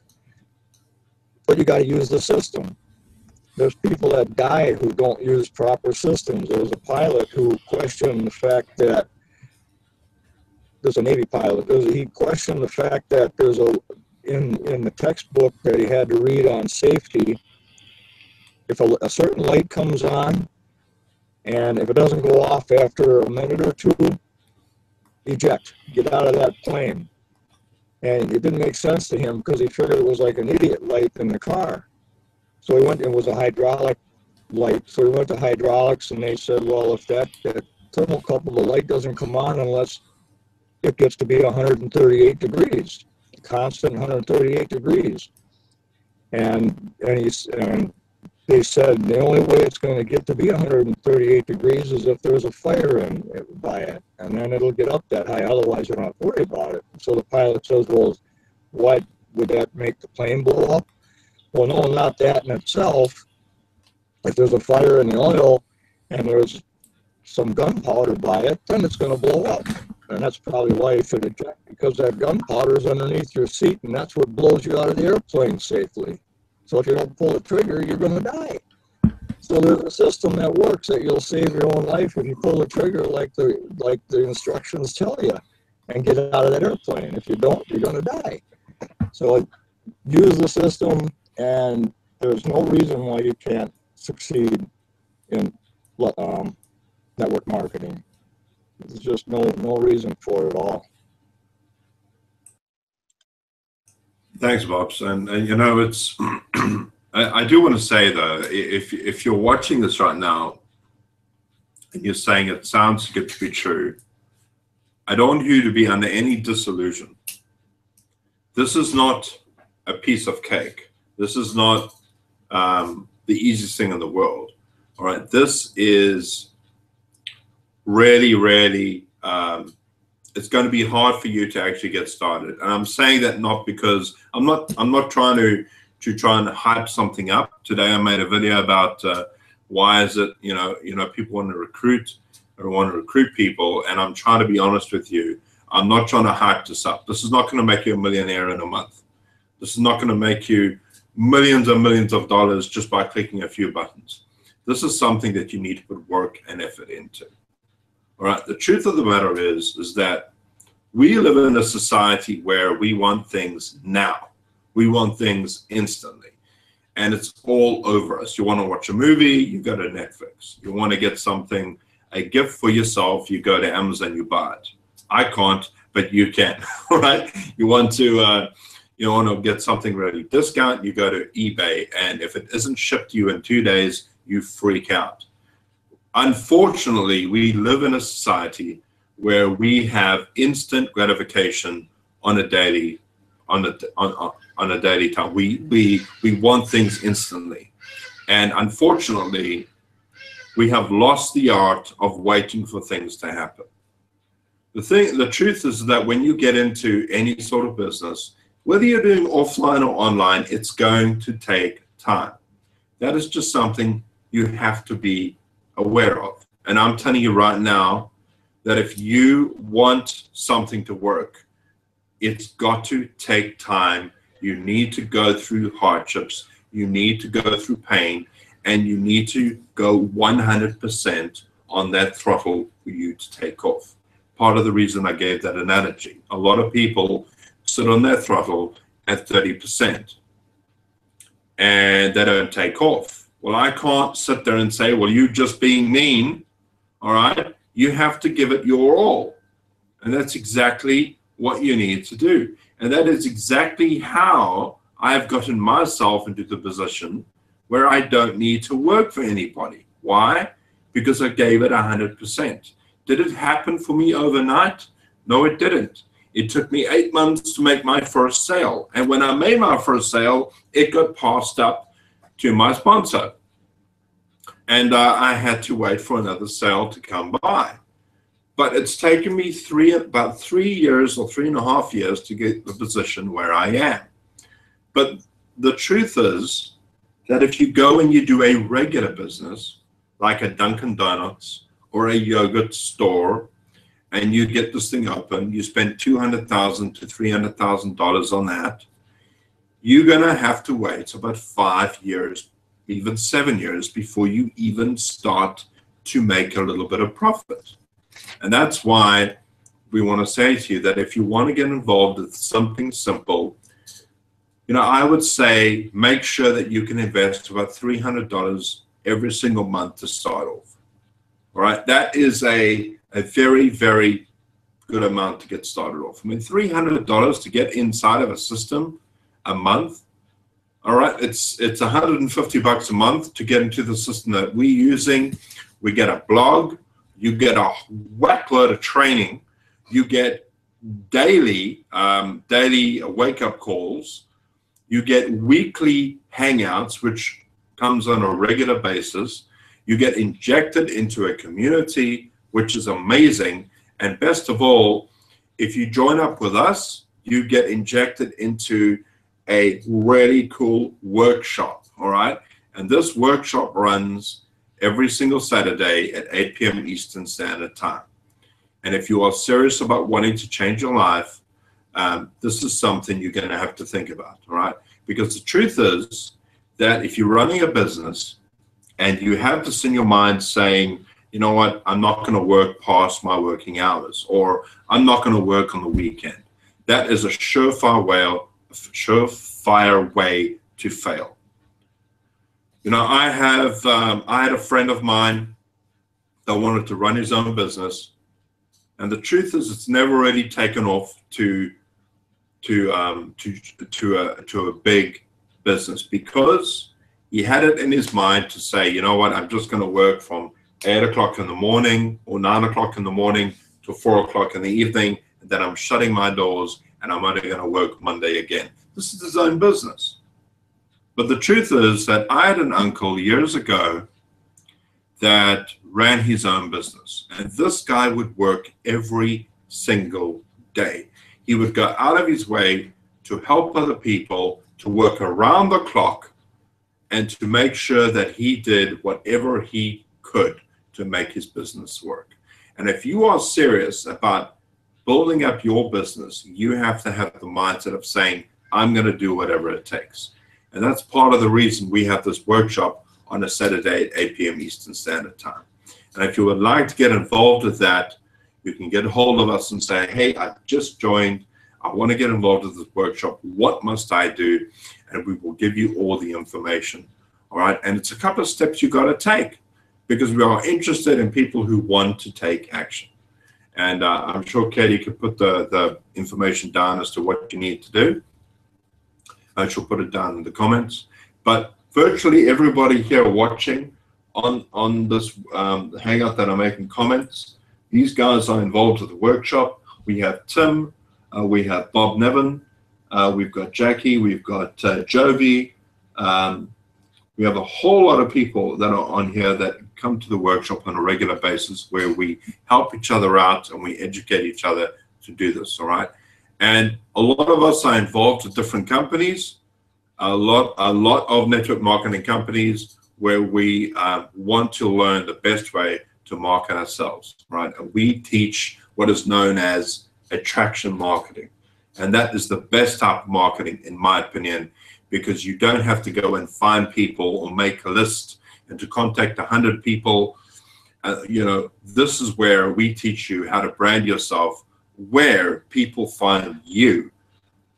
Speaker 4: But you got to use the system. There's people that die who don't use proper systems. There was a pilot who questioned the fact that there's a Navy pilot. He questioned the fact that there's in the textbook that he had to read on safety. If a certain light comes on, and if it doesn't go off after a minute or two, eject, get out of that plane. And it didn't make sense to him because he figured it was like an idiot light in the car. So he went, it was a hydraulic light. So he went to hydraulics, and they said, well, if that thermocouple, the light doesn't come on unless it gets to be 138 degrees, constant 138 degrees. And they said the only way it's going to get to be 138 degrees is if there's a fire by it, and then it'll get up that high. Otherwise, you don't have to worry about it. So the pilot says, well, why would that make the plane blow up? Well, no, not that in itself. If there's a fire in the oil and there's some gunpowder by it, then it's going to blow up. And that's probably why you should eject, because that gunpowder is underneath your seat, and that's what blows you out of the airplane safely. So if you don't pull the trigger, you're going to die. So there's a system that works that you'll save your own life if you pull the trigger like the instructions tell you and get out of that airplane. If you don't, you're going to die. So use the system, and there's no reason why you can't succeed in network marketing. There's just no reason for it at all.
Speaker 1: Thanks, Bobs. And you know, it's I do want to say though, if you're watching this right now and you're saying it sounds good to be true, I don't want you to be under any disillusion. This is not a piece of cake. This is not the easiest thing in the world. All right, this is really, really. It's going to be hard for you to actually get started, and I'm saying that not because I'm not trying to try and hype something up. Today I made a video about why is it people want to recruit people, and I'm trying to be honest with you. I'm not trying to hype this up. This is not going to make you a millionaire in a month. This is not going to make you millions and millions of dollars just by clicking a few buttons. This is something that you need to put work and effort into. All right. The truth of the matter is that we live in a society where we want things now. We want things instantly. And it's all over us. You want to watch a movie, you go to Netflix. You want to get something, a gift for yourself, you go to Amazon, you buy it. I can't, but you can. All right. You want to you want to get something really discount, you go to eBay, and if it isn't shipped to you in 2 days, you freak out. Unfortunately, we live in a society where we have instant gratification on a daily time. We want things instantly, and unfortunately, we have lost the art of waiting for things to happen. The truth is that when you get into any sort of business, whether you're doing offline or online, it's going to take time. That is just something you have to be aware of. And I'm telling you right now that if you want something to work, it's got to take time. You need to go through hardships. You need to go through pain, and you need to go 100% on that throttle for you to take off. Part of the reason I gave that analogy. A lot of people sit on their throttle at 30% and they don't take off. Well, I can't sit there and say, well, you're just being mean. All right. You have to give it your all. And that's exactly what you need to do. And that is exactly how I've gotten myself into the position where I don't need to work for anybody. Why? Because I gave it 100%. Did it happen for me overnight? No, it didn't. It took me 8 months to make my first sale. And when I made my first sale, it got passed up to my sponsor. And I had to wait for another sale to come by. But it's taken me about 3 years or 3.5 years to get the position where I am. But the truth is that if you go and you do a regular business, like a Dunkin' Donuts or a yogurt store, and you get this thing open, you spend $200,000 to $300,000 on that, you're going to have to wait about 5 years, even 7 years, before you even start to make a little bit of profit. And that's why we want to say to you that if you want to get involved with something simple, I would say make sure that you can invest about $300 every single month to start off. All right, that is a very, very good amount to get started off. I mean, $300 to get inside of a system a month. All right, it's $150 a month to get into the system that we're using. We get a blog, you get a whack load of training, you get daily wake-up calls, you get weekly hangouts, which comes on a regular basis. You get injected into a community, which is amazing. And best of all, if you join up with us, you get injected into a really cool workshop, all right? And this workshop runs every single Saturday at 8 p.m. Eastern Standard Time. And if you are serious about wanting to change your life, this is something you're going to have to think about, all right? Because the truth is that if you're running a business and you have this in your mind saying, you know what, I'm not going to work past my working hours, or I'm not going to work on the weekend, that is a surefire way to fail. I had a friend of mine that wanted to run his own business, and the truth is it's never really taken off to a big business, because he had it in his mind to say, you know what, I'm just going to work from 8 o'clock in the morning or 9 o'clock in the morning to 4 o'clock in the evening, and then I'm shutting my doors and I'm only going to work Monday again. This is his own business. But the truth is that I had an uncle years ago that ran his own business, and this guy would work every single day. He would go out of his way to help other people, to work around the clock, and to make sure that he did whatever he could to make his business work. And if you are serious about building up your business, you have to have the mindset of saying, I'm going to do whatever it takes. And that's part of the reason we have this workshop on a Saturday at 8 p.m. Eastern Standard Time. And if you would like to get involved with that, you can get a hold of us and say, hey, I just joined. I want to get involved with this workshop. What must I do? And we will give you all the information. All right. And it's a couple of steps you got to take, because we are interested in people who want to take action. And I'm sure Katie could put the information down as to what you need to do. She'll put it down in the comments. But virtually everybody here watching on this Hangout that are making comments, these guys are involved with the workshop. We have Tim, we have Bob Nevin, we've got Jackie, we've got Jovi. We have a whole lot of people that are on here that come to the workshop on a regular basis where we help each other out and we educate each other to do this, all right? And a lot of us are involved with different companies, a lot of network marketing companies where we want to learn the best way to market ourselves, right? And we teach what is known as attraction marketing. And that is the best type of marketing, in my opinion, because you don't have to go and find people or make a list and to contact 100 people. You know, this is where we teach you how to brand yourself, where people find you,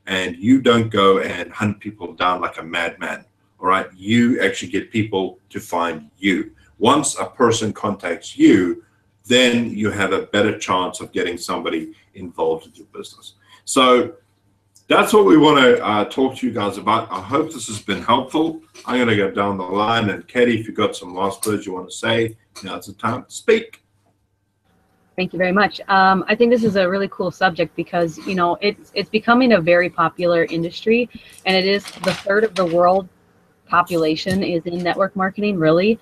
Speaker 1: and you don't go and hunt people down like a madman. All right, you actually get people to find you. Once a person contacts you, then you have a better chance of getting somebody involved in your business. So that's what we want to talk to you guys about. I hope this has been helpful. I'm going to go down the line, and Katie, if you've got some last words you want to say, now's the time to speak.
Speaker 2: Thank you very much. I think this is a really cool subject because, you know, it's becoming a very popular industry, and it is the third of the world population is in network marketing, really.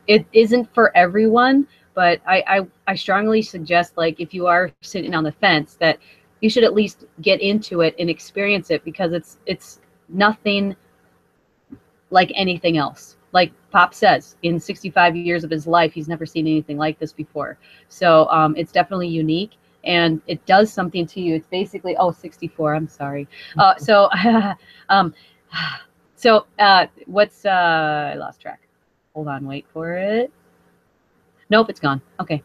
Speaker 2: It isn't for everyone, but I strongly suggest, like, if you are sitting on the fence, that you should at least get into it and experience it, because it's nothing like anything else. Like Pop says, in 65 years of his life, he's never seen anything like this before. So it's definitely unique, and it does something to you. It's basically, 64, I'm sorry. What's, I lost track. Hold on, wait for it. Nope, it's gone. Okay.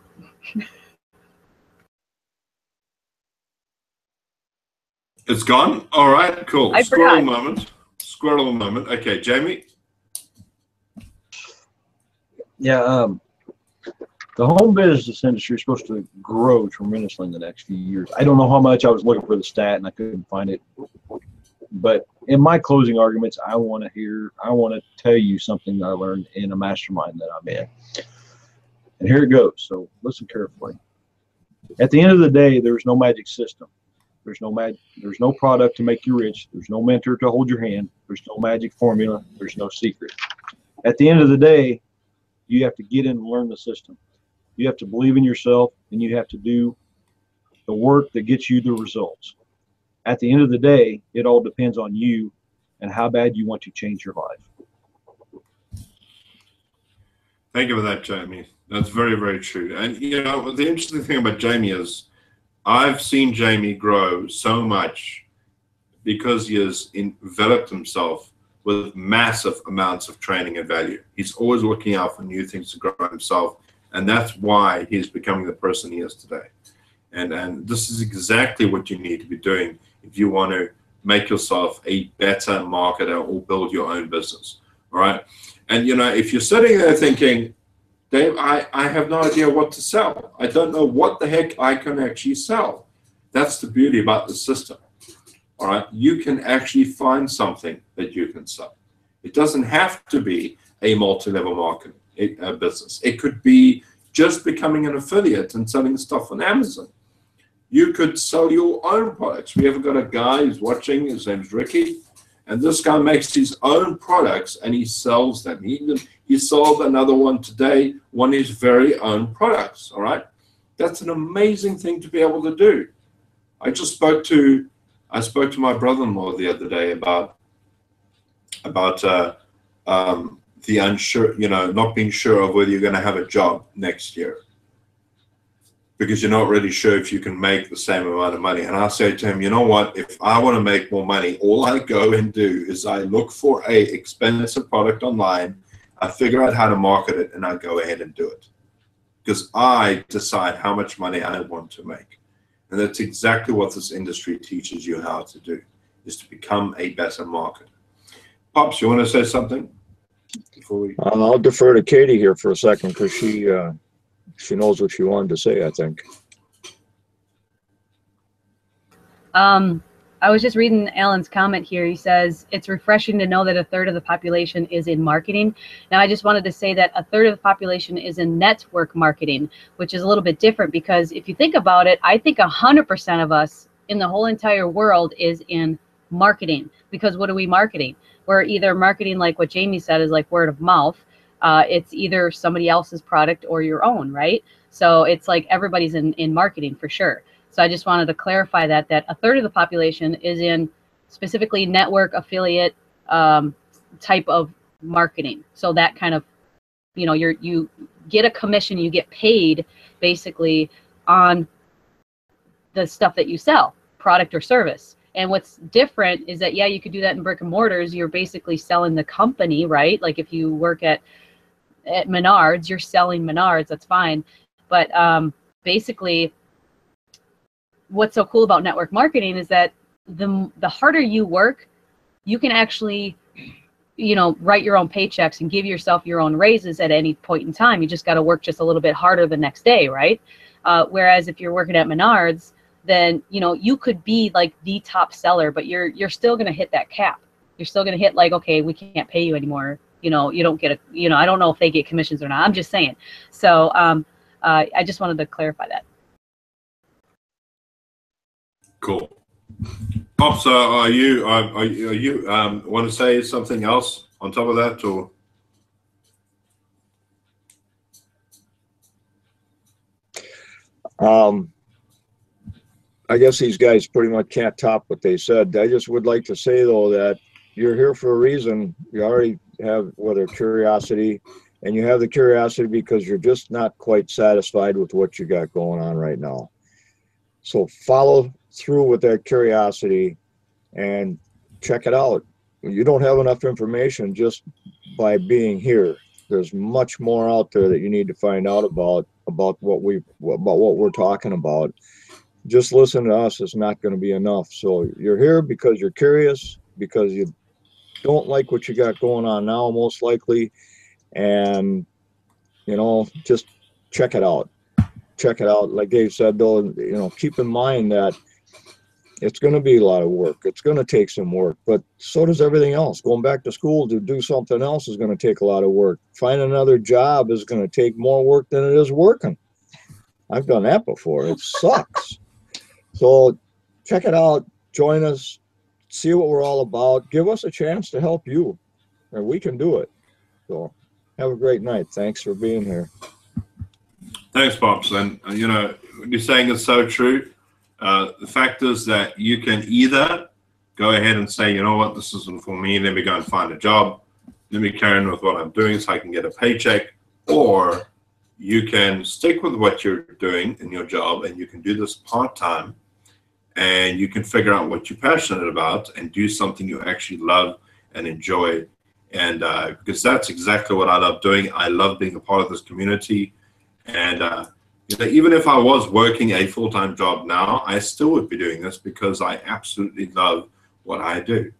Speaker 1: It's gone? All right, cool.
Speaker 2: I
Speaker 1: Squirrel
Speaker 2: forgot.
Speaker 1: moment. Squirrel moment. Okay, Jamie?
Speaker 3: Yeah, the home business industry is supposed to grow tremendously in the next few years. I don't know how much. I was looking for the stat and I couldn't find it. But in my closing arguments, I want to tell you something that I learned in a mastermind that I'm in. And here it goes. So listen carefully. At the end of the day, there's no magic system. There's no product to make you rich. There's no mentor to hold your hand. There's no magic formula. There's no secret. At the end of the day, you have to get in and learn the system. You have to believe in yourself, and you have to do the work that gets you the results. At the end of the day, it all depends on you and how bad you want to change your life.
Speaker 1: Thank you for that, Jamie. That's very, very true. And, you know, the interesting thing about Jamie is I've seen Jamie grow so much because he has enveloped himself with massive amounts of training and value. He's always looking out for new things to grow himself, and that's why he's becoming the person he is today. And this is exactly what you need to be doing if you want to make yourself a better marketer or build your own business, all right? And, you know, if you're sitting there thinking, Dave, I have no idea what to sell. I don't know what the heck I can actually sell. That's the beauty about the system. All right, you can actually find something that you can sell. It doesn't have to be a multi-level marketing business. It could be just becoming an affiliate and selling stuff on Amazon. You could sell your own products. We have got a guy who's watching, his name's Ricky, and this guy makes his own products and he sells them. He sold another one today, one of his very own products, all right? That's an amazing thing to be able to do. I spoke to my brother-in-law the other day about the unsure, you know, not being sure of whether you're going to have a job next year because you're not really sure if you can make the same amount of money. And I said to him, you know what, if I want to make more money, all I go and do is I look for a expensive product online, I figure out how to market it, and I go ahead and do it because I decide how much money I want to make. And that's exactly what this industry teaches you how to do, is to become a better marketer. Pops, you want to say something before we?
Speaker 4: I'll defer to Katie here for a second because she knows what she wanted to say, I think.
Speaker 2: I was just reading Alan's comment here. He says, it's refreshing to know that a third of the population is in marketing. Now, I just wanted to say that a third of the population is in network marketing, which is a little bit different because if you think about it, I think 100% of us in the whole entire world is in marketing. Because what are we marketing? We're either marketing, like what Jamie said, is like word of mouth. It's either somebody else's product or your own, right? So it's like everybody's in marketing for sure. So I just wanted to clarify that a third of the population is in specifically network affiliate type of marketing. So that kind of, you know, you get a commission, you get paid basically on the stuff that you sell, product or service. And what's different is that, yeah, you could do that in brick and mortars. You're basically selling the company, right? Like if you work at Menards, you're selling Menards, that's fine. But basically, what's so cool about network marketing is that the harder you work, you can actually, you know, write your own paychecks and give yourself your own raises at any point in time. You just got to work just a little bit harder the next day, right? Whereas if you're working at Menards, then, you know, you could be like the top seller, but you're still going to hit that cap. You're still going to hit like, okay, we can't pay you anymore. You know, you don't get a, you know, I don't know if they get commissions or not. I'm just saying. So I just wanted to clarify that.
Speaker 1: Cool. Pops, are you want to say something else on top of that, or?
Speaker 4: I guess these guys pretty much can't top what they said. I just would like to say though that you're here for a reason. You already have whether curiosity, and you have the curiosity because you're just not quite satisfied with what you got going on right now. So follow through with that curiosity and check it out. You don't have enough information just by being here. There's much more out there that you need to find out about what we're talking about. Just listen to us is not going to be enough. So you're here because you're curious, because you don't like what you got going on now, most likely, and you know, just check it out. Check it out. Like Dave said, though, you know, keep in mind that it's going to be a lot of work. It's going to take some work, but so does everything else. Going back to school to do something else is going to take a lot of work. Finding another job is going to take more work than it is working. I've done that before. It sucks. So check it out. Join us. See what we're all about. Give us a chance to help you, and we can do it. So have a great night. Thanks for being here.
Speaker 1: Thanks, Pops. And you know, what you're saying is so true. The fact is that you can either go ahead and say, you know what, this isn't for me. Let me go and find a job. Let me carry on with what I'm doing so I can get a paycheck. Or you can stick with what you're doing in your job, and you can do this part-time, and you can figure out what you're passionate about and do something you actually love and enjoy. And because that's exactly what I love doing. I love being a part of this community. And you know, even if I was working a full-time job now, I still would be doing this because I absolutely love what I do.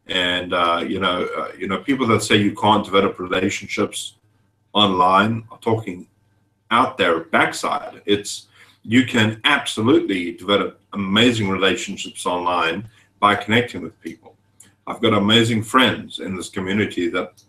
Speaker 1: And you know, people that say you can't develop relationships online are talking out their backside. You can absolutely develop amazing relationships online by connecting with people. I've got amazing friends in this community that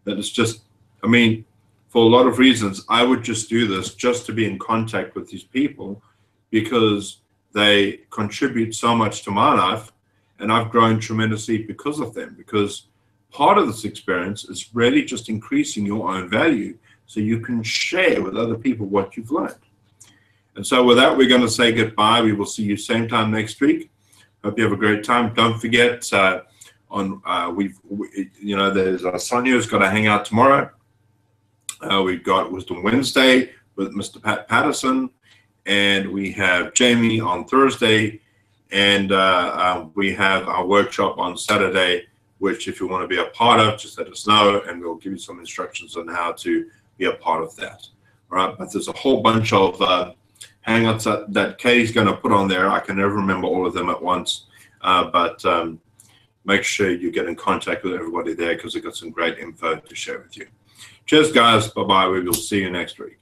Speaker 1: is just, I mean, for a lot of reasons, I would just do this just to be in contact with these people because they contribute so much to my life, and I've grown tremendously because of them. Because part of this experience is really just increasing your own value so you can share with other people what you've learned. And so with that, we're going to say goodbye. We will see you same time next week. Hope you have a great time. Don't forget, you know, there's Sonia's got to hang out tomorrow. We've got Wisdom Wednesday with Mr. Pat Patterson, and we have Jamie on Thursday, and we have our workshop on Saturday, which if you want to be a part of, just let us know, and we'll give you some instructions on how to be a part of that. All right, but there's a whole bunch of hangouts that Katie's going to put on there. I can never remember all of them at once, but make sure you get in contact with everybody there because they've got some great info to share with you. Cheers, guys. Bye-bye. We will see you next week.